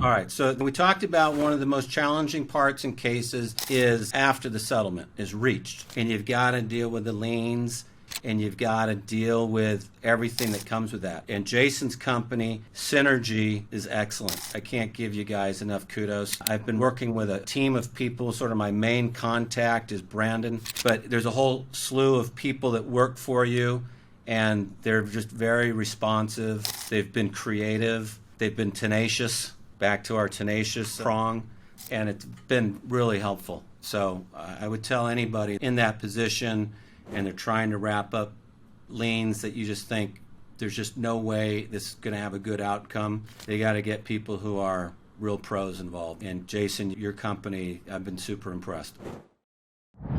All right, so we talked about one of the most challenging parts in cases is after the settlement is reached, and you've got to deal with the liens, and you've got to deal with everything that comes with that. And Jason's company, Synergy, is excellent. I can't give you guys enough kudos. I've been working with a team of people. Sort of my main contact is Brandon, but there's a whole slew of people that work for you, and they're just very responsive. They've been creative. They've been tenacious, back to our tenacious prong, and it's been really helpful. So I would tell anybody in that position and they're trying to wrap up liens that you just think there's just no way this is going to have a good outcome, they got to get people who are real pros involved. And Jason, your company, I've been super impressed.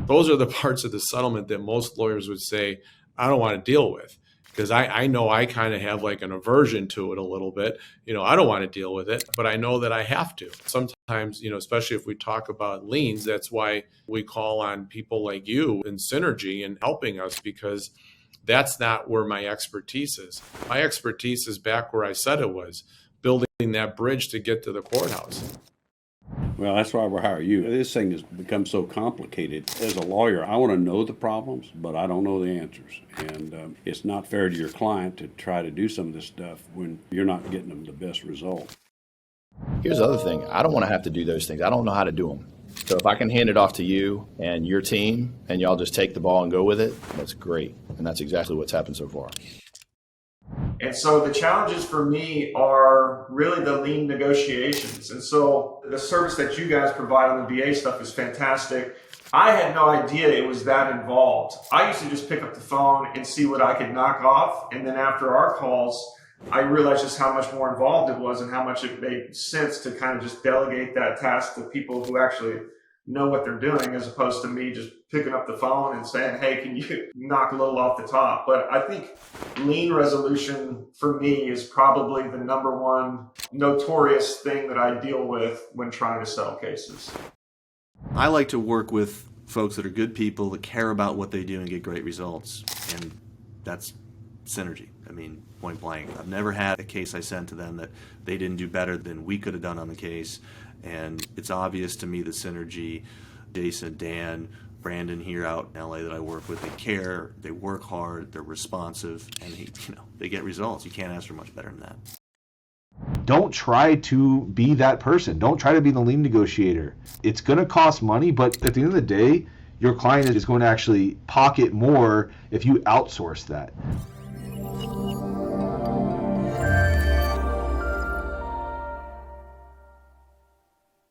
Those are the parts of the settlement that most lawyers would say, I don't want to deal with, because I know I kind of have like an aversion to it a little bit. I don't want to deal with it, but I know that I have to. Sometimes, especially if we talk about liens, that's why we call on people like you and Synergy and helping us, because that's not where my expertise is. My expertise is back where I said it was, building that bridge to get to the courthouse. Well, that's why we hire you. This thing has become so complicated. As a lawyer, I want to know the problems, but I don't know the answers. And it's not fair to your client to try to do some of this stuff when you're not getting them the best result. Here's the other thing. I don't want to have to do those things. I don't know how to do them. So if I can hand it off to you and your team and y'all just take the ball and go with it, that's great. And that's exactly what's happened so far. And so the challenges for me are really the lien negotiations. And so the service that you guys provide on the VA stuff is fantastic. I had no idea it was that involved. I used to just pick up the phone and see what I could knock off. And then after our calls, I realized just how much more involved it was and how much it made sense to kind of just delegate that task to people who actually know what they're doing, as opposed to me just picking up the phone and saying, hey, can you knock a little off the top? But I think lien resolution for me is probably the number one notorious thing that I deal with when trying to settle cases. I like to work with folks that are good people that care about what they do and get great results. And that's Synergy. I mean, point blank. I've never had a case I sent to them that they didn't do better than we could have done on the case. And it's obvious to me that Synergy, Jason, Dan, Brandon here out in LA that I work with, they care, they work hard, they're responsive, and they get results. You can't ask for much better than that. Don't try to be that person. Don't try to be the lien negotiator. It's going to cost money, but at the end of the day, your client is going to actually pocket more if you outsource that.